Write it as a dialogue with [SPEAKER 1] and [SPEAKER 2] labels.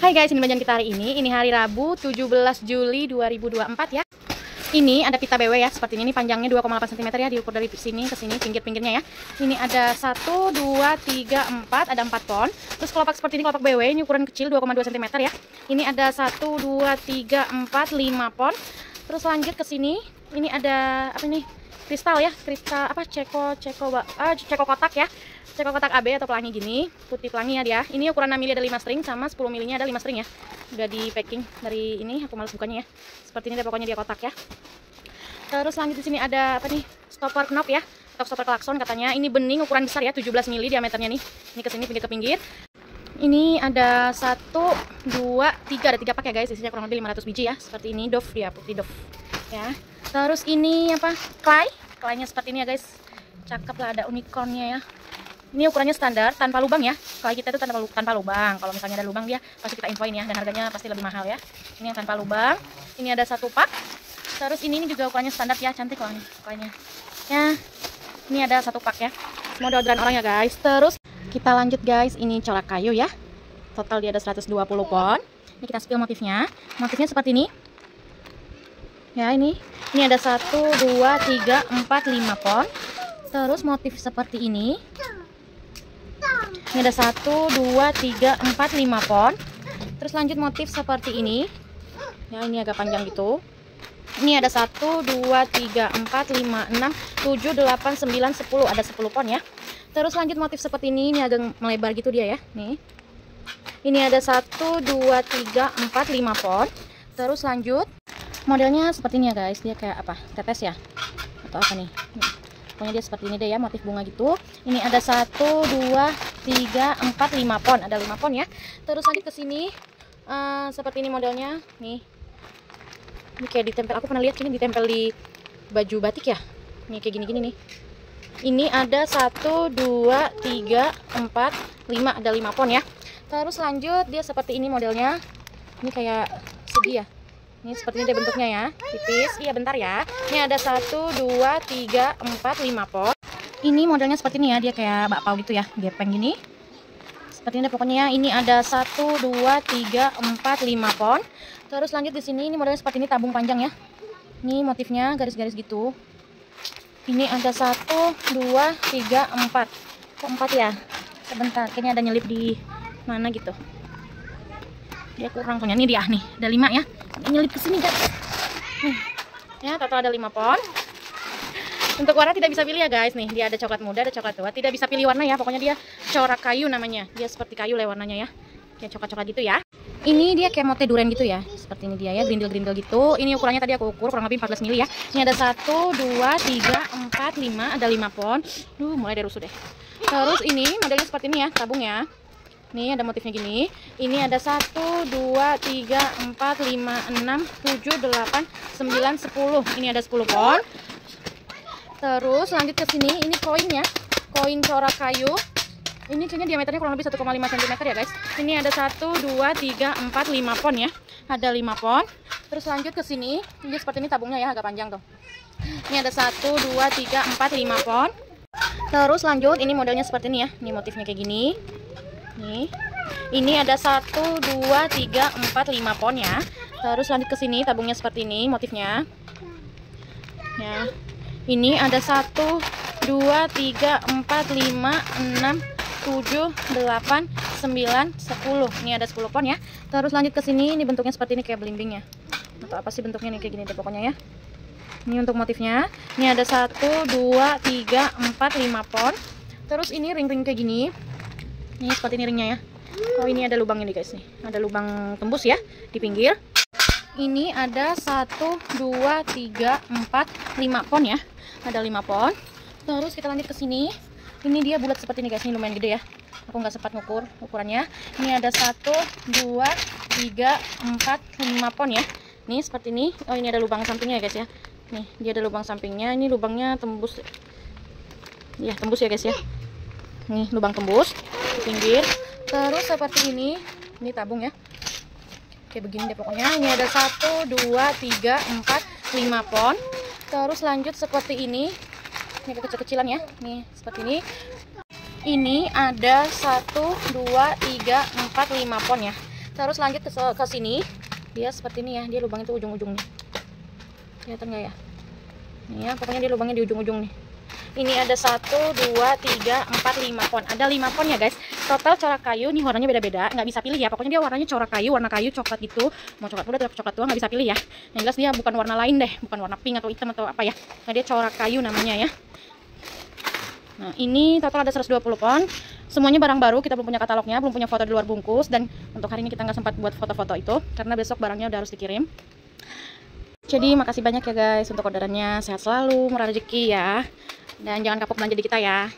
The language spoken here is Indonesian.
[SPEAKER 1] Hai guys, ini belanjaan kita hari ini. Ini hari Rabu 17 Juli 2024 ya. Ini ada pita BW ya, seperti ini panjangnya 2,8 cm ya, diukur dari sini ke sini pinggir-pinggirnya ya. Ini ada 1 2 3 4, ada 4 pon. Terus kelopak seperti ini, kelopak BW ini ukuran kecil 2,2 cm ya. Ini ada 1 2 3 4 5 pon. Terus lanjut ke sini, ini ada apa nih? Kristal ya, kristal apa? Ceko kotak ya. Ceko kotak AB atau pelangi gini, putih pelangi ya dia. Ini ukuran 6 mili ada 5 string, sama 10 milinya ada 5 string ya. Udah di packing dari ini, aku males bukanya ya. Seperti ini deh pokoknya dia kotak ya. Terus lanjut di sini ada apa nih? Stopper knob ya, atau stopper klakson katanya. Ini bening ukuran besar ya, 17 mili diameternya nih. Ini ke sini pinggir ke pinggir. Ini ada 1 2 3, ada 3 pak ya guys. Isinya kurang lebih 500 biji ya. Seperti ini Dove dia, putih Dove ya. Terus ini apa? Clay-nya seperti ini ya guys. Cakep lah, ada unicornnya ya. Ini ukurannya standar, tanpa lubang ya. Kalau kita itu tanpa lubang. Kalau misalnya ada lubang dia pasti kita infoin ya, dan harganya pasti lebih mahal ya. Ini yang tanpa lubang. Ini ada 1 pak. Terus ini juga ukurannya standar ya, cantik loh nih ukurannya. Ya. Ini ada 1 pak ya. Semua orderan orang ya guys. Terus kita lanjut guys, ini corak kayu ya. Total dia ada 120 pon. Ini kita spill motifnya. Motifnya seperti ini. Ya, ini ada 1 2 3 4 5 pon. Terus motif seperti ini. Ini ada 1 2 3 4 5 pon. Terus lanjut motif seperti ini. Ya, ini agak panjang gitu. Ini ada 1 2 3 4 5 6 7 8 9 10, ada 10 pon ya. Terus lanjut motif seperti ini agak melebar gitu dia ya. Nih. Ini ada 1 2 3 4 5 pon. Terus lanjut modelnya seperti ini ya guys. Dia kayak apa? Tetes ya? Atau apa nih? Pokoknya dia seperti ini deh ya, motif bunga gitu. Ini ada 1 2 3 4 5 pon, ada 5 pon ya. Terus lanjut ke sini seperti ini modelnya nih. Ini kayak ditempel, aku pernah lihat ini ditempel di baju batik ya. Nih kayak gini-gini nih. Ini ada 1 2 3 4 5, ada 5 pon ya. Terus lanjut dia seperti ini modelnya. Ini kayak segi ya. Ini seperti ini deh bentuknya ya, tipis. Iya bentar ya. Ini ada 1 2 3 4 5 pon. Ini modelnya seperti ini ya, dia kayak bakpao gitu ya, gepeng gini. Seperti ini deh pokoknya ya. Ini ada 1 2 3 4 5 pon. Terus lanjut di sini, ini modelnya seperti ini, tabung panjang ya. Ini motifnya garis-garis gitu. Ini ada 1 2 3 4. Kok 4 ya? Sebentar, kayaknya ada nyelip di mana gitu. Dia kurang punya, ini dia nih, ada 5 ya. Nyelip ke sini guys. Nih. Ya, total ada 5 pon. Untuk warna tidak bisa pilih ya guys. Nih, dia ada coklat muda, ada coklat tua. Tidak bisa pilih warna ya. Pokoknya dia corak kayu namanya. Dia seperti kayu lah warnanya ya. Kayak coklat-coklat gitu ya. Ini dia kayak motif durian gitu ya. Seperti ini dia ya, grindel-grindel gitu. Ini ukurannya tadi aku ukur kurang lebih 14 mili ya. Ini ada 1 2 3 4 5, ada 5 pon. Mulai dari rusuh deh. Terus ini modelnya seperti ini ya, tabung ya. Nih ada motifnya gini. Ini ada 1 2 3 4 5 6 7 8 9 10. Ini ada 10 pon. Terus lanjut ke sini, ini koinnya. Koin corak kayu. Ini kayaknya diameternya kurang lebih 1,5 cm ya guys. Ini ada 1 2 3 4 5 pon ya. Ada 5 pon. Terus lanjut ke sini. Ini seperti ini tabungnya ya, agak panjang tuh. Ini ada 1 2 3 4 5 pon. Terus lanjut, ini modelnya seperti ini ya. Ini motifnya kayak gini. Nih. Ini ada 1 2 3 4 5 pon ya. Terus lanjut ke sini, tabungnya seperti ini motifnya. Ya. Ini ada 1 2 3 4 5 6 7 8 9 10. Ini ada 10 pon ya. Terus lanjut ke sini, ini bentuknya seperti ini kayak bling-bling ya. Atau apa sih bentuknya nih, kayak gini deh pokoknya ya. Ini untuk motifnya. Ini ada 1 2 3 4 5 pon. Terus ini ring-ring kayak gini. Ini seperti ini ringnya ya. Oh, ini ada lubangnya nih guys nih. Ada lubang tembus ya di pinggir. Ini ada 1 2 3 4 5 pon ya. Ada 5 pon. Terus kita lanjut ke sini. Ini dia bulat seperti ini guys. Ini lumayan gede ya. Aku nggak sempat ngukur ukurannya. Ini ada 1 2 3 4 5 pon ya. Nih seperti ini. Oh, ini ada lubang sampingnya ya guys ya. Nih, dia ada lubang sampingnya. Ini lubangnya tembus. Ya, tembus ya guys ya. Nih, lubang tembus di pinggir. Terus seperti ini. Ini tabung ya. Kayak begini deh pokoknya. Ini ada 1 2 3 4 5 pon. Terus lanjut seperti ini. Ini kecil-kecilan ya. Nih, seperti ini. Ini ada 1 2 3 4 5 pon ya. Terus lanjut ke sini, dia seperti ini ya, dia lubangnya tuh ujung-ujung nih. Kelihatan nggak ya? Nih ya, pokoknya dia lubangnya di ujung-ujung nih. Ini ada 1, 2, 3, 4, 5 pon. Ada 5 pon ya guys. Total corak kayu nih warnanya beda-beda, nggak bisa pilih ya. Pokoknya dia warnanya corak kayu, warna kayu coklat gitu. Mau coklat muda atau coklat tua nggak bisa pilih ya. Yang jelas dia bukan warna lain deh, bukan warna pink atau hitam atau apa ya. Nah, dia corak kayu namanya ya. Nah, ini total ada 120 pon. Semuanya barang baru, kita belum punya katalognya, belum punya foto di luar bungkus. Dan untuk hari ini kita nggak sempat buat foto-foto itu, karena besok barangnya udah harus dikirim. Jadi makasih banyak ya guys untuk orderannya. Sehat selalu, murah rezeki ya. Dan jangan kapok belanja di kita ya.